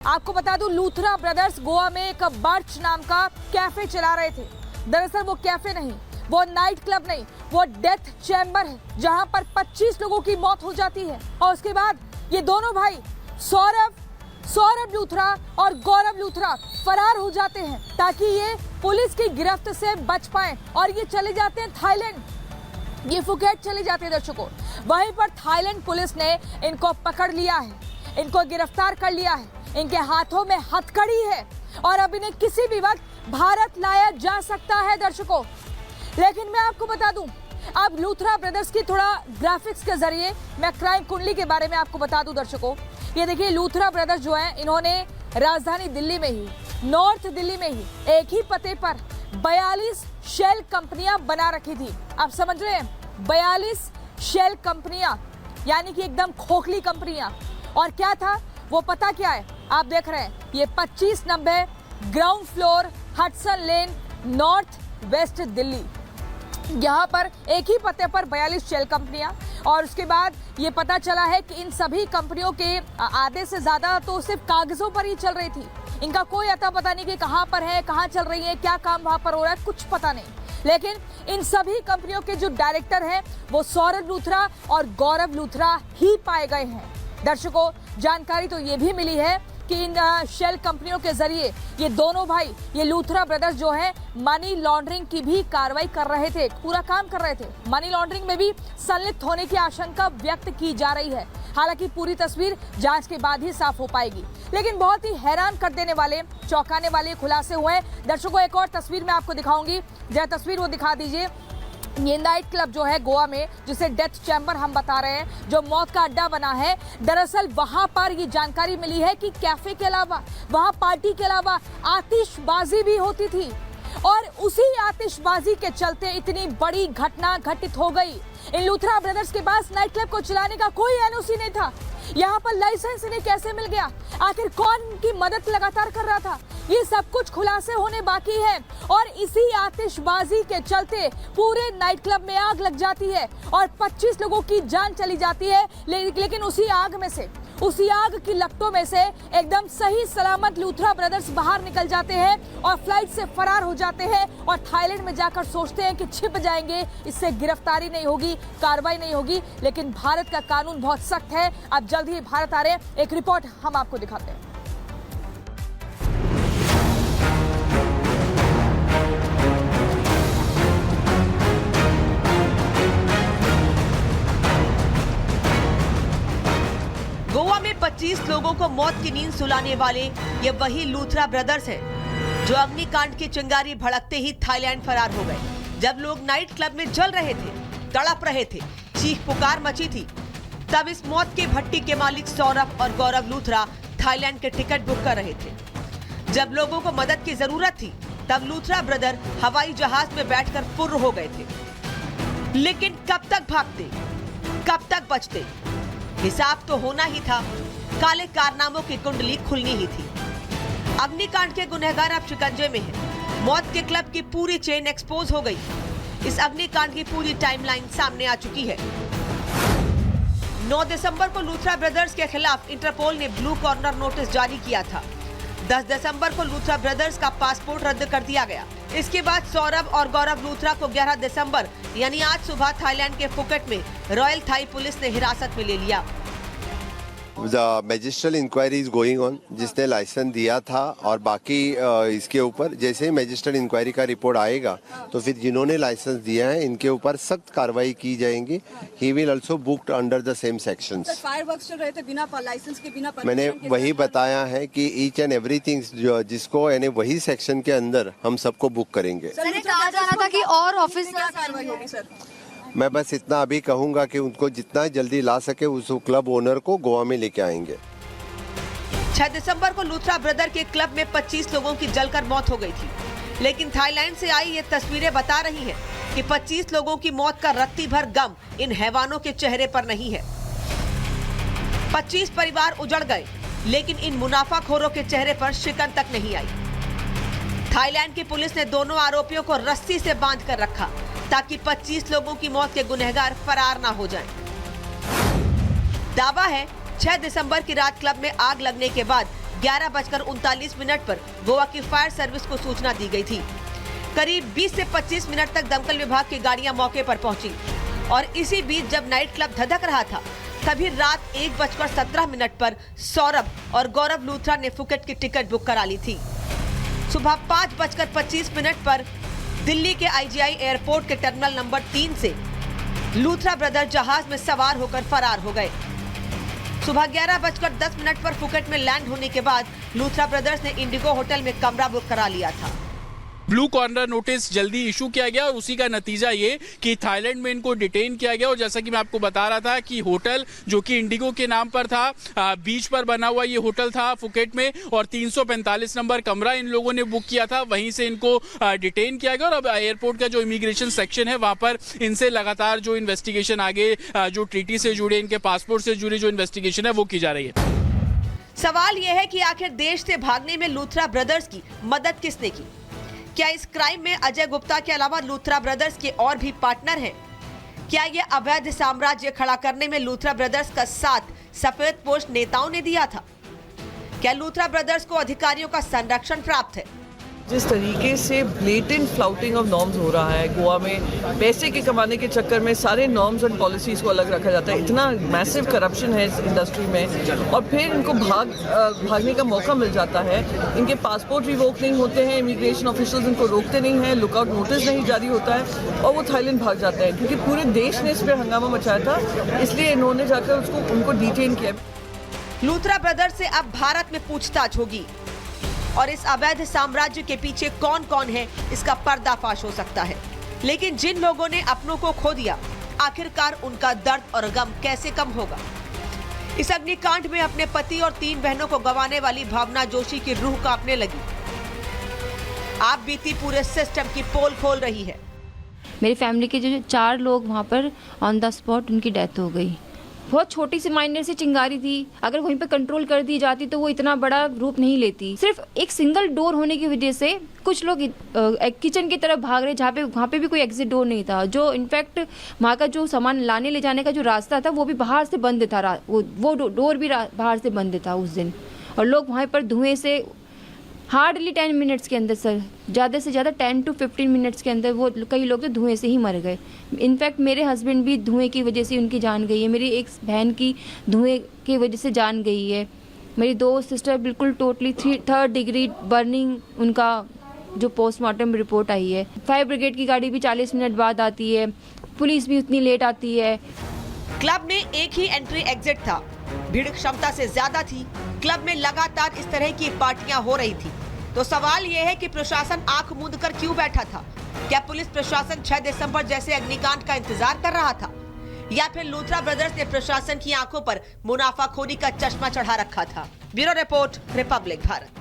आपको बता दूं, लूथरा ब्रदर्स गोवा में एक बर्च नाम का कैफे चला रहे थे। दरअसल वो कैफे नहीं, वो नाइट क्लब नहीं, वो डेथ चैम्बर है जहां पर 25 लोगों की मौत हो जाती है। और उसके बाद ये दोनों भाई सौरभ लूथरा और गौरव लूथरा फरार हो जाते हैं ताकि ये पुलिस की गिरफ्त से बच पाए और ये चले जाते हैं थाईलैंड। ये फुकेट चले जाते हैं दर्शकों। वहीं पर थाईलैंड पुलिस ने इनको पकड़ लिया है, इनको गिरफ्तार कर लिया है। इनके हाथों में हथकड़ी है और अब इन्हें किसी भी वक्त भारत लाया जा सकता है दर्शकों। लेकिन मैं आपको बता दूं, अब लूथरा ब्रदर्स की थोड़ा ग्राफिक्स के जरिए मैं क्राइम कुंडली के बारे में आपको बता दूं दर्शकों। ये देखिए, लूथरा ब्रदर्स जो है, इन्होंने राजधानी दिल्ली में ही, नॉर्थ दिल्ली में ही एक ही पते पर 42 शेल कंपनियां बना रखी थी। आप समझ रहे हैं, 42 शेल कंपनियां, यानी कि एकदम खोखली कंपनियां। और क्या था वो पता क्या है? आप देख रहे हैं, ये 2590 ग्राउंड फ्लोर, हडसन लेन, नॉर्थ वेस्ट दिल्ली। यहाँ पर एक ही पते पर 42 शेल कंपनियां। और उसके बाद ये पता चला है कि इन सभी कंपनियों के आधे से ज्यादा तो सिर्फ कागजों पर ही चल रही थी। इनका कोई अता पता नहीं कि कहां पर है, कहां चल रही है, क्या काम वहां पर हो रहा है, कुछ पता नहीं। लेकिन इन सभी कंपनियों के जो डायरेक्टर हैं वो सौरभ लूथरा और गौरव लूथरा ही पाए गए हैं। दर्शकों, जानकारी तो ये भी मिली है कि इन शेल कंपनियों के जरिए ये दोनों भाई, ये लूथरा ब्रदर्स जो है, मनी लॉन्ड्रिंग की भी कार्रवाई कर रहे थे, पूरा काम कर रहे थे। मनी लॉन्ड्रिंग में भी संलिप्त होने की आशंका व्यक्त की जा रही है। हालांकि पूरी तस्वीर जांच के बाद ही साफ हो पाएगी। लेकिन बहुत ही हैरान कर देने वाले, चौंकाने वाले खुलासे हुए हैं दर्शकों। एक और तस्वीर मैं आपको दिखाऊंगी, जरा तस्वीर वो दिखा दीजिए। ये नाइट क्लब जो है गोवा में, जिसे डेथ चैम्बर हम बता रहे हैं, जो मौत का अड्डा बना है, दरअसल वहां पर ये जानकारी मिली है कि कैफे के अलावा, वहां पार्टी के अलावा आतिशबाजी भी होती थी। और उसी आतिशबाजी के चलते इतनी बड़ी घटना घटित हो गई। इन लूथरा ब्रदर्स के पास नाइट क्लब को चलाने का कोई एनओसी नहीं था। यहाँ पर लाइसेंस इन्हें कैसे मिल गया? आखिर कौन इनकी मदद लगातार कर रहा था? ये सब कुछ खुलासे होने बाकी है। और इसी आतिशबाजी के चलते पूरे नाइट क्लब में आग लग जाती है और 25 लोगों की जान चली जाती है। लेकिन उसी आग में से, उसी आग की लपटों में से एकदम सही सलामत लूथरा ब्रदर्स बाहर निकल जाते हैं और फ्लाइट से फरार हो जाते हैं और थाईलैंड में जाकर सोचते हैं कि छिप जाएंगे, इससे गिरफ्तारी नहीं होगी, कार्रवाई नहीं होगी। लेकिन भारत का कानून बहुत सख्त है। अब जल्द ही भारत आ रहे हैं, एक रिपोर्ट हम आपको दिखाते हैं। गोवा में 25 लोगों को मौत की नींद सुलाने वाले ये वही लूथरा ब्रदर्स हैं, जो अग्निकांड की चिंगारी भड़कते ही थाईलैंड फरार हो गए। जब लोग नाइट क्लब में जल रहे थे, तड़प रहे थे, चीख पुकार मची थी, तब इस मौत के भट्टी के मालिक सौरभ और गौरव लूथरा थाईलैंड के टिकट बुक कर रहे थे। जब लोगों को मदद की जरूरत थी, तब लूथरा ब्रदर हवाई जहाज में बैठकर फुर्र हो गए थे। लेकिन कब तक भागते, कब तक बचते? हिसाब तो होना ही था। काले कारनामों की कुंडली खुलनी ही थी। अग्निकांड के गुनहगार अब शिकंजे में हैं। मौत के क्लब की पूरी चेन एक्सपोज हो गई। इस अग्निकांड की पूरी टाइमलाइन सामने आ चुकी है। 9 दिसंबर को लूथरा ब्रदर्स के खिलाफ इंटरपोल ने ब्लू कॉर्नर नोटिस जारी किया था। 10 दिसंबर को लूथरा ब्रदर्स का पासपोर्ट रद्द कर दिया गया। इसके बाद सौरभ और गौरव लूथरा को 11 दिसंबर यानी आज सुबह थाईलैंड के फुकेट में रॉयल थाई पुलिस ने हिरासत में ले लिया। The magistrate inquiry is going on, जिसने लाइसेंस दिया था, और बाकी इसके ऊपर जैसे ही मैजिस्ट्रेट इंक्वायरी का रिपोर्ट आएगा तो फिर जिन्होंने लाइसेंस दिया है इनके ऊपर सख्त कार्रवाई की जाएगी। He will also booked under the same sections. Fireworks चल रहे थे बिना लाइसेंस के, बिना मैंने वही बताया है कि ईच एंड एवरीथिंग जिसको यानी वही सेक्शन के अंदर हम सबको बुक करेंगे। कहा जा रहा था कि और ऑफिस कार्रवाई होगी सर। मैं बस इतना अभी कहूंगा कि उनको जितना जल्दी ला सके उस क्लब ओनर को गोवा में लेके आएंगे। 6 दिसंबर को लूथरा ब्रदर के क्लब में 25 लोगों की जलकर मौत हो गई थी। लेकिन थाईलैंड से आई ये तस्वीरें बता रही हैं कि 25 लोगों की मौत का रत्ती भर गम इन हैवानों के चेहरे पर नहीं है। 25 परिवार उजड़ गए, लेकिन इन मुनाफाखोरों के चेहरे पर शिकन तक नहीं आई। थाईलैंड की पुलिस ने दोनों आरोपियों को रस्सी से बांध कर रखा ताकि 25 लोगों की मौत के गुनहगार फरार ना हो जाएं। दावा है 6 दिसंबर की रात क्लब में आग लगने के बाद 11:39 पर गोवा की फायर सर्विस को सूचना दी गई थी। करीब 20 से 25 मिनट तक दमकल विभाग की गाड़ियां मौके पर पहुंची और इसी बीच जब नाइट क्लब धधक रहा था तभी रात 1:17 पर सौरभ और गौरव लूथरा ने फुकेट की टिकट बुक करा ली थी। सुबह 5:25 पर दिल्ली के IGI एयरपोर्ट के टर्मिनल नंबर 3 से लूथरा ब्रदर जहाज में सवार होकर फरार हो गए। सुबह 11:10 पर फुकेट में लैंड होने के बाद लूथरा ब्रदर्स ने इंडिगो होटल में कमरा बुक करा लिया था। ब्लू कॉर्नर नोटिस जल्दी इशू किया गया और उसी का नतीजा ये कि थाईलैंड में इनको डिटेन किया गया। और जैसा कि मैं आपको बता रहा था कि होटल जो कि इंडिगो के नाम पर था, बीच पर बना हुआ ये होटल था फुकेट में और 345 नंबर कमरा इन लोगों ने बुक किया था, वहीं से इनको डिटेन किया गया। और अब एयरपोर्ट का जो इमिग्रेशन सेक्शन है वहां पर इनसे लगातार जो इन्वेस्टिगेशन आगे जो ट्रीटी से जुड़े, इनके पासपोर्ट से जुड़ी जो इन्वेस्टिगेशन है वो की जा रही है। सवाल यह है कि आखिर देश से भागने में लूथरा ब्रदर्स की मदद किसने की? क्या इस क्राइम में अजय गुप्ता के अलावा लूथरा ब्रदर्स के और भी पार्टनर हैं? क्या ये अवैध साम्राज्य खड़ा करने में लूथरा ब्रदर्स का साथ सफेद पोश नेताओं ने दिया था? क्या लूथरा ब्रदर्स को अधिकारियों का संरक्षण प्राप्त है? जिस तरीके से ब्लेटेंट फ्लाउटिंग ऑफ नॉर्म्स हो रहा है गोवा में, पैसे के कमाने के चक्कर में सारे नॉर्म्स और पॉलिसीज़ को अलग रखा जाता है। इतना मैसिव करप्शन है इस इंडस्ट्री में और फिर इनको भागने का मौका मिल जाता है। इनके पासपोर्ट रिवोक नहीं होते हैं, इमिग्रेशन ऑफिशियल्स इनको रोकते नहीं हैं, लुकआउट नोटिस नहीं जारी होता है और वो थाईलैंड भाग जाते हैं क्योंकि पूरे देश ने इस पर हंगामा मचाया था, इसलिए इन्होंने जाकर उनको डिटेन किया। लूथरा ब्रदर्स से अब भारत में पूछताछ होगी और इस अवैध साम्राज्य के पीछे कौन कौन है इसका पर्दाफाश हो सकता है। लेकिन जिन लोगों ने अपनों को खो दिया, आखिरकार उनका दर्द और गम कैसे कम होगा? इस अग्निकांड में अपने पति और 3 बहनों को गंवाने वाली भावना जोशी की रूह कांपने लगी। आप बीती पूरे सिस्टम की पोल खोल रही है। मेरी फैमिली के जो 4 लोग वहाँ पर ऑन द स्पॉट उनकी डेथ हो गई। बहुत छोटी सी माइनर सी चिंगारी थी, अगर वहीं पे कंट्रोल कर दी जाती तो वो इतना बड़ा रूप नहीं लेती। सिर्फ एक सिंगल डोर होने की वजह से कुछ लोग किचन की तरफ भाग रहे जहाँ पे वहाँ पे भी कोई एग्जिट डोर नहीं था। जो इनफैक्ट वहाँ का जो सामान लाने ले जाने का जो रास्ता था वो भी बाहर से बंद था, वो डोर भी बाहर से बंद था उस दिन। और लोग वहाँ पर धुएं से हार्डली 10 मिनट्स के अंदर, सर ज़्यादा से ज़्यादा 10 to 15 मिनट्स के अंदर वो कई लोग तो धुएं से ही मर गए। इनफैक्ट मेरे हस्बैंड भी धुएं की वजह से उनकी जान गई है, मेरी एक बहन की धुएं की वजह से जान गई है, मेरी 2 सिस्टर बिल्कुल टोटली 3rd डिग्री बर्निंग उनका जो पोस्टमार्टम रिपोर्ट आई है। फायर ब्रिगेड की गाड़ी भी 40 मिनट बाद आती है, पुलिस भी उतनी लेट आती है। क्लब में एक ही एंट्री एग्जिट था, भीड़ क्षमता से ज्यादा थी, क्लब में लगातार इस तरह की पार्टियां हो रही थी। तो सवाल यह है कि प्रशासन आंख मूंद कर क्यों बैठा था? क्या पुलिस प्रशासन 6 दिसंबर जैसे अग्निकांड का इंतजार कर रहा था या फिर लूथरा ब्रदर्स ने प्रशासन की आंखों पर मुनाफाखोरी का चश्मा चढ़ा रखा था? Bureau report, Republic Bharat.